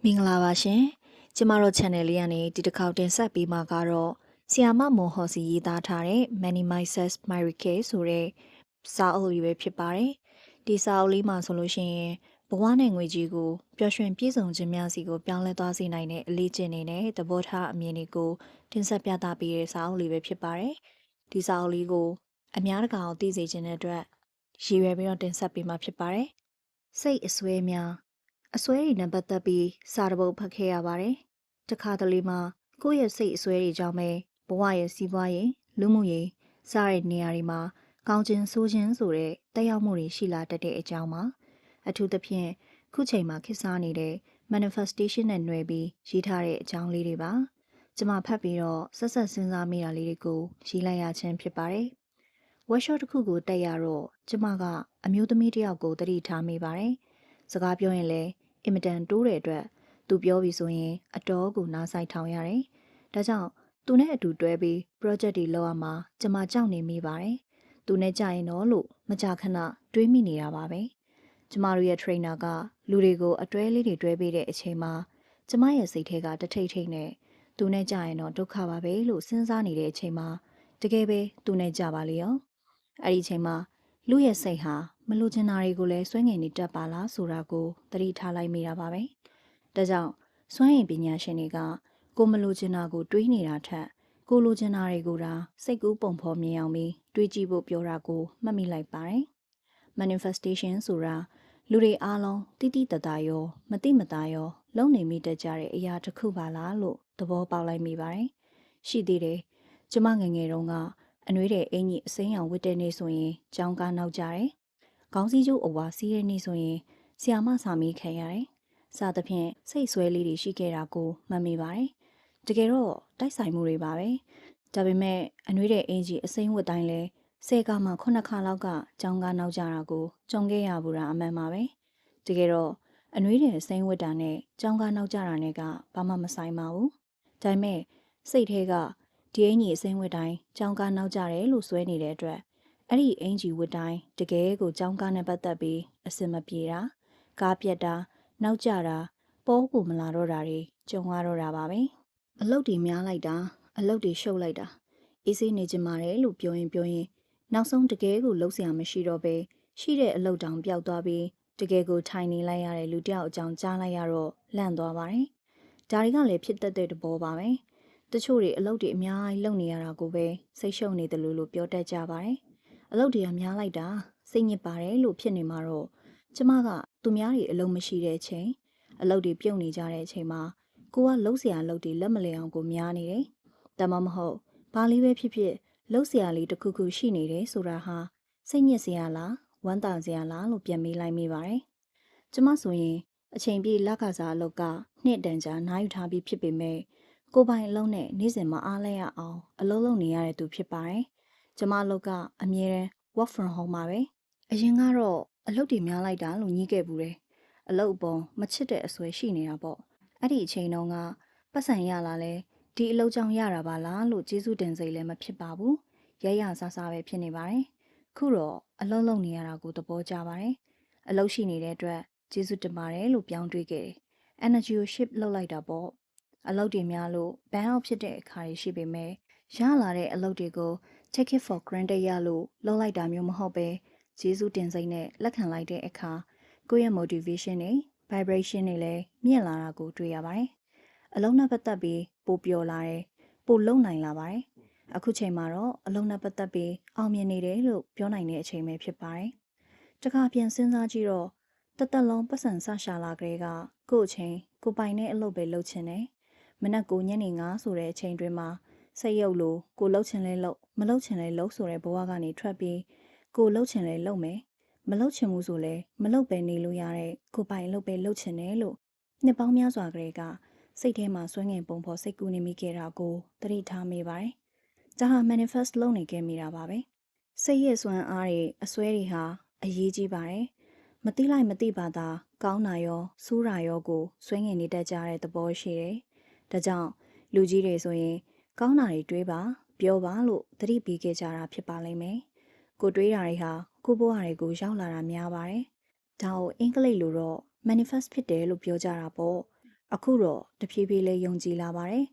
မင်္ဂလာပါရှင်ကျမတို့ channel လေးကနေဒီတစ်ခေါက်တင်ဆက်ပေးမှာကတော့ဆီယာမမွန်ဟော်စီရေးသားထားတဲ့ Minimizes Myricke ဆိုတဲ့စာအုပ်လေးပဲဖြစ်ပါတယ်ဒီစာအုပ်လေးမှာဆိုလို့ရှိရင်ဘဝနဲ့ငွေကြီးကိုပျော်ရွှင်ပြည့်စုံခြင်းများစီကိုပြောင်းလဲသွားစေနိုင်တဲ့အလေးကျင့်နေနဲ့သဘောထားအမြင်တွေကိုတင်ဆက်ပြသပေးတဲ့စာအုပ်လေးပဲဖြစ်ပါတယ်ဒီစာအုပ်လေးကိုအများတကာကိုသိစေခြင်းတဲ့အတွက်ရည်ရွယ်ပြီးတော့တင်ဆက်ပေးမှာဖြစ်ပါတယ်စိတ်အစွဲများအစွဲတွေနဲ့ပတ်သက်ပြီးစာတစ်ပုဒ်ဖတ်ခဲ့ရပါတယ်။တခါတလေမှာကိုယ့်ရဲ့စိတ်အစွဲတွေကြောင့်ပဲဘဝရဲ့စီးပွားရေးလူမှုရေးစတဲ့နေရာတွေမှာကောင်းခြင်းဆိုးခြင်းဆိုတဲ့တက်ရောက်မှုတွေရှိလာတတ်တဲ့အကြောင်းပါ။အထူးသဖြင့်ခုချိန်မှာခေတ်စားနေတဲ့ manifestation နဲ့နှွယ်ပြီးရေးထားတဲ့အကြောင်းလေးတွေပါ။ကျွန်မဖတ်ပြီးတော့ဆက်ဆက်စဉ်းစားမိတာလေးတွေကိုရေးလိုက်ရခြင်းဖြစ်ပါတယ်။ workshop တစ်ခုကိုတက်ရတော့ကျွန်မကအမျိုးသမီးတစ်ယောက်ကိုတတိထားမိပါတယ်။စကားပြောရင်လည်းအင်မတန်တိုးတဲ့အတွက်သူပြောပြီးဆိုရင်အတော်ကိုနားဆိုင်ထောင်ရတယ်။ဒါကြောင့်သူနဲ့အတူတွဲပြီး project တွေလုပ်ရမှာကျွန်မကြောက်နေမိပါတယ်။သူနဲ့ကြာရင်တော့လို့မကြာခဏတွေးမိနေတာပါပဲ။ကျမတို့ရဲ့ trainer ကလူတွေကိုအတွဲလေးတွေတွဲပေးတဲ့အချိန်မှာကျမရဲ့စိတ်ထဲကတထိတ်ထိတ်နဲ့သူနဲ့ကြာရင်တော့ဒုက္ခပါပဲလို့စဉ်းစားနေတဲ့အချိန်မှာတကယ်ပဲသူနဲ့ကြာပါလေရော။အဲ့ဒီအချိန်မှာလူရဲ့စိတ်ဟာမလိုချင်တာတွေကိုလည်းစွန့်ငင်နေတတ်ပါလားဆိုတာကိုသတိထားလိုက်မိတာပါပဲ။ဒါကြောင့်စွမ်းရည်ပညာရှင်တွေကကိုမလိုချင်တာကိုတွေးနေတာထက်ကိုလိုချင်တာတွေကိုဒါစိတ်ကူးပုံဖော်မြင်အောင်ပြီးတွေးကြည့်ဖို့ပြောတာကိုမှတ်မိလိုက်ပါတယ်။ manifestation ဆိုတာလူတွေအားလုံးတိတိတသားရောမတိမသားရောလုံနေမိတတ်ကြတဲ့အရာတစ်ခုပါလားလို့သဘောပေါက်လိုက်မိပါတယ်။ရှိသေးတယ်။ကျမငယ်ငယ်တုန်းကအနှွေးတဲ့အင်ကြီးအစိမ်းရောင်ဝတ်တဲ့နေ့ဆိုရင်ကြောင်းကားနောက်ကြတယ်။ခေါင်းစည်းကျိုးအဝါစီးတဲ့နေ့ဆိုရင်ဆီယာမစာမေးခံရတယ်။စသဖြင့်စိတ်ဆွဲလေးတွေရှိခဲ့တာကိုမှတ်မိပါတယ်။တကယ်တော့တိုက်ဆိုင်မှုတွေပါပဲ။ဒါပေမဲ့အနှွေးတဲ့အင်ကြီးအစိမ်းဝတ်တိုင်းလဲ10ခါမှ9ခါလောက်ကကြောင်းကားနောက်ကြတာကိုကြုံခဲ့ရဘူးတာအမှန်ပါပဲ။တကယ်တော့အနှွေးတဲ့အစိမ်းဝတ်တာနဲ့ကြောင်းကားနောက်ကြတာနဲ့ကဘာမှမဆိုင်ပါဘူး။ဒါပေမဲ့စိတ်ထဲကဒီအင်ကြီးအစိမ်းဝတ်တိုင်းကြောင်းကားနောက်ကြတယ်လို့ဆွဲနေတဲ့အတွက်အဲ့ဒီအင်ကြီးဝတ်တိုင်းတကယ်ကိုကြောင်းကားနဲ့ပတ်သက်ပြီးအစင်မပြေတာကားပြက်တာနောက်ကျတာပိုးကိုမလာတော့တာတွေကြုံရတော့တာပါပဲအလုတ်တွေများလိုက်တာအလုတ်တွေရှုပ်လိုက်တာအေးဆေးနေကြမှာတယ်လို့ပြောရင်နောက်ဆုံးတကယ်ကိုလှုပ်เสียမရှိတော့ပဲရှိတဲ့အလုတ်တောင်ပျောက်သွားပြီးတကယ်ကိုထိုင်နေလိုက်ရတဲ့လူတယောက်အကြောင်းကြားလိုက်ရတော့လန့်သွားပါတယ်ဒါတွေကလည်းဖြစ်တတ်တဲ့သဘောပါပဲတချို့တွေအလုတ်တွေအများကြီးလုပ်နေရတာကိုပဲစိတ်ရှုပ်နေတယ်လို့ပြောတတ်ကြပါတယ်အလုတ်တွေကများလိုက်တာစိတ်ညစ်ပါတယ်လို့ဖြစ်နေမှာတော့ကျမကသူများတွေအလုံးမရှိတဲ့အချိန်အလုပ်တွေပြုတ်နေကြတဲ့အချိန်မှာကိုကလှုပ်เสียအလုပ်တွေလက်မလည်အောင်ကိုများနေတယ်။ဒါမှမဟုတ်ဘာလေးပဲဖြစ်ဖြစ်လှုပ်เสียလေးတစ်ခုခုရှိနေတယ်ဆိုတာဟာစိတ်ညစ်စရာလားဝမ်းသာစရာလားလို့ပြန်မေးလိုက်မိပါတယ်။ကျမဆိုရင်အချိန်ပြည့်လကစားအလုပ်ကနှစ်တန်ကြာနားယူထားပြီးဖြစ်ပေမဲ့ကိုပိုင်အလုပ်နဲ့နေ့စဉ်မအားလဲရအောင်အလုပ်လုပ်နေရတဲ့သူဖြစ်ပါတယ်။ကျမအလုပ်ကအမြဲတမ်း work from home ပါပဲ။အရင်ကတော့အလုပ်တွေများလိုက်တာလို့ညည်းခဲ့ဘူးတယ်။အလုပ်ပေါ်မချစ်တဲ့အစွဲရှိနေတာပေါ့။အဲ့ဒီအချိန်တုန်းကပတ်စံရလာလဲဒီအလုပ်ကြောင့်ရတာပါလားလို့ကျေးဇူးတင်စိတ်လည်းမဖြစ်ပါဘူး။ရရဆဆပဲဖြစ်နေပါတယ်။ခုတော့အလုပ်လုပ်နေရတာကိုသဘောကျပါတယ်။အလုပ်ရှိနေတဲ့အတွက်ကျေးဇူးတင်ပါတယ်လို့ပြောင်းတွေးခဲ့တယ်။ energy ကို shift လုပ်လိုက်တာပေါ့။အလုပ်တွေများလို့ burn out ဖြစ်တဲ့အခါတွေရှိပေမဲ့ရလာတဲ့အလုပ်တွေကို take it for granted ရလို့လုပ်လိုက်တာမျိုးမဟုတ်ပဲကျေးဇူးတင်စိတ်နဲ့လက်ခံလိုက်တဲ့အခါကိုယ့်ရဲ့ motivation တွေ vibration တွေလည်းမြင့်လာတာကိုတွေ့ရပါတယ်။အလုံးနဲ့ပတ်သက်ပြီးပိုပျော်လာတယ်။ပိုလုံနိုင်လာပါတယ်။အခုချိန်မှာတော့အလုံးနဲ့ပတ်သက်ပြီးအောင်မြင်နေတယ်လို့ပြောနိုင်တဲ့အချိန်ပဲဖြစ်ပါတယ်။တခါပြန်စဉ်းစားကြည့်တော့တသက်လုံးပတ်စံဆရှာလာကြတဲ့ကကို့အချိန်ကိုပိုင်တဲ့အလုပ်ပဲလုပ်ချင်တယ်။မနက်ကိုညနေ9ဆိုတဲ့အချိန်တွင်းမှာစိတ်ရုပ်လို့ကိုလှုပ်ချင်လဲလှုပ်မလှုပ်ချင်လဲလှုပ်ဆိုတဲ့ဘဝကနေထွက်ပြီးကိုလှုပ်ချင်လဲလှုပ်မယ်မလှုပ်ချင်ဘူးဆိုလဲမလှုပ်ပဲနေလို့ရတဲ့ကိုပိုင်လှုပ်ပဲလှုပ်ချင်တယ်လို့နှစ်ပေါင်းများစွာကလေးကစိတ်ထဲမှာဆွဲငင်ပုံဖော်စိတ်ကူးနေမိခဲ့တာကိုသတိထားမိပါတယ်။ဒါဟာ manifest လုပ်နေခဲ့မိတာပါပဲ။စိတ်ရဲ့စွမ်းအားတွေအစွဲတွေဟာအရေးကြီးပါတယ်။မတိလိုက်မတိပါသာကောင်းတာရောဆိုးတာရောကိုဆွဲငင်နေတတ်ကြတဲ့သဘောရှိတယ်။ဒါကြောင့်လူကြီးတွေဆိုရင်ကောင်းတာတွေတွေးပါပြောပါလို့သတိပေးခဲ့ကြတာဖြစ်ပါလိမ့်မယ်။ကိုတွေးတာတွေဟာကိုဘဝတွေကိုရောက်လာတာများပါတယ်။ဒါကိုအင်္ဂလိပ်လိုတော့ manifest ဖြစ်တယ်လို့ပြောကြတာပေါ့ အခုတော့တဖြည်းဖြည်းလေးယုံကြည်လာပါတယ်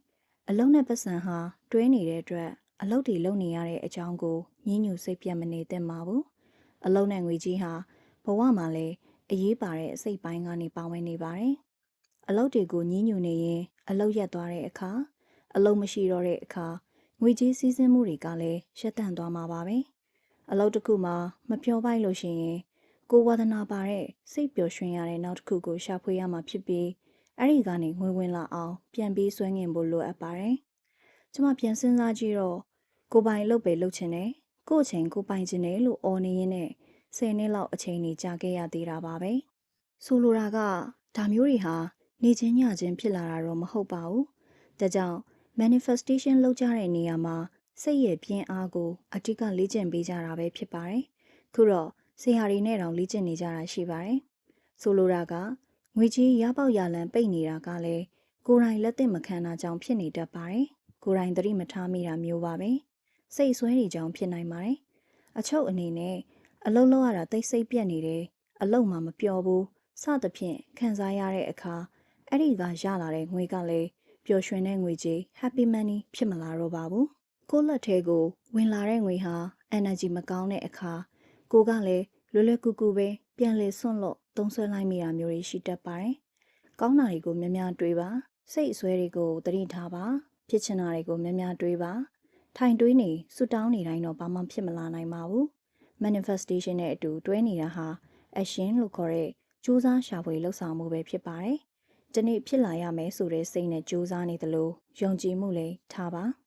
အလုံးနဲ့ပတ်စံဟာတွဲနေတဲ့အတွက်အလုပ်တွေလုပ်နေရတဲ့အကြောင်းကိုညှဉ်းညူစိတ်ပြတ်မနေသင့်ပါဘူးအလုံးနဲ့ငွေကြီးဟာဘဝမှာလည်းအရေးပါတဲ့အစိတ်ပိုင်းကနေပါဝင်နေပါတယ်အလုပ်တွေကိုညှဉ်းညူနေရင်အလုပ်ရက်သွားတဲ့အခါအလုပ်မရှိတော့တဲ့အခါငွေကြီးစီးဆင်းမှုတွေကလည်းရပ်တန့်သွားမှာပါပဲအလုပ်တစ်ခုမှာမပျော်ပိုက်လို့ရှိရင်ကိုယ်ဝါသနာပါတဲ့စိတ်ပျော်ရွှင်ရတဲ့နောက်တစ်ခုကိုရှာဖွေရမှာဖြစ်ပြီးအဲ့ဒီကနေငွေဝင်လာအောင်ပြန်ပြီးဆွဲငင်ဖို့လိုအပ်ပါတယ်။ကျမပြန်စဉ်းစားကြည့်တော့ကိုပိုင်လုပ်ပဲလုပ်ချင်တယ်။ကို့အချိန်ကိုပိုင်ချင်တယ်လို့အော်နေရင်းနဲ့10နှစ်လောက်အချိန်ကြီးကြာခဲ့ရသေးတာပါပဲ။ဆိုလိုတာကဒါမျိုးတွေဟာနေချင်းညချင်းဖြစ်လာတာတော့မဟုတ်ပါဘူး။ဒါကြောင့် manifestation လုပ်ကြတဲ့နေရာမှာစိတ်ရဲ့ပြင်းအားကိုအတိတ်ကလေ့ကျင့်ပေးကြတာပဲဖြစ်ပါတယ်။ခုတော့ဆရာတွေနဲ့တောင်လေ့ကျင့်နေကြတာရှိပါတယ်။ဆိုလိုတာကငွေကြီးရပေါက်ရလန်ပိတ်နေတာကလည်းကိုယ်တိုင်လက်သင့်မခံတာကြောင့်ဖြစ်နေတတ်ပါတယ်။ကိုယ်တိုင်သတိမထားမိတာမျိုးပါပဲ။စိတ်ဆွဲနေကြောင်ဖြစ်နိုင်ပါတယ်။အချုပ်အနေနဲ့အလုံးလုံးရတာသိစိတ်ပြက်နေတယ်။အလုံးမှမပျော်ဘူး။စသဖြင့်ခံစားရတဲ့အခါအဲ့ဒီကရလာတဲ့ငွေကလည်းပျော်ရွှင်တဲ့ငွေကြီး happy money ဖြစ်မလာတော့ပါဘူး။ကိုယ့်လက်ထဲကိုဝင်လာတဲ့ငွေဟာ energy မကောင်းတဲ့အခါကိုကလည်းလွယ်လွယ်ကူကူပဲပြန်လေဆွန့်လို့သုံးဆွဲလိုက်မိတာမျိုးတွေရှိတတ်ပါတယ်။ကောင်းတာတွေကိုများများတွေးပါစိတ်အဆွဲတွေကိုသတိထားပါဖြစ်ချင်တာတွေကိုများများတွေးပါထိုင်တွေးနေဆူတောင်းနေတိုင်းတော့ဘာမှဖြစ်မလာနိုင်ပါဘူး။ manifestation နဲ့အတူတွဲနေတာဟာ action လို့ခေါ်တဲ့ကြိုးစားရှာဖွေလှုပ်ဆောင်မှုပဲဖြစ်ပါတယ်။ဒီနေ့ဖြစ်လာရမယ်ဆိုတဲ့စိတ်နဲ့ကြိုးစားနေသလိုယုံကြည်မှုလည်းထားပါ။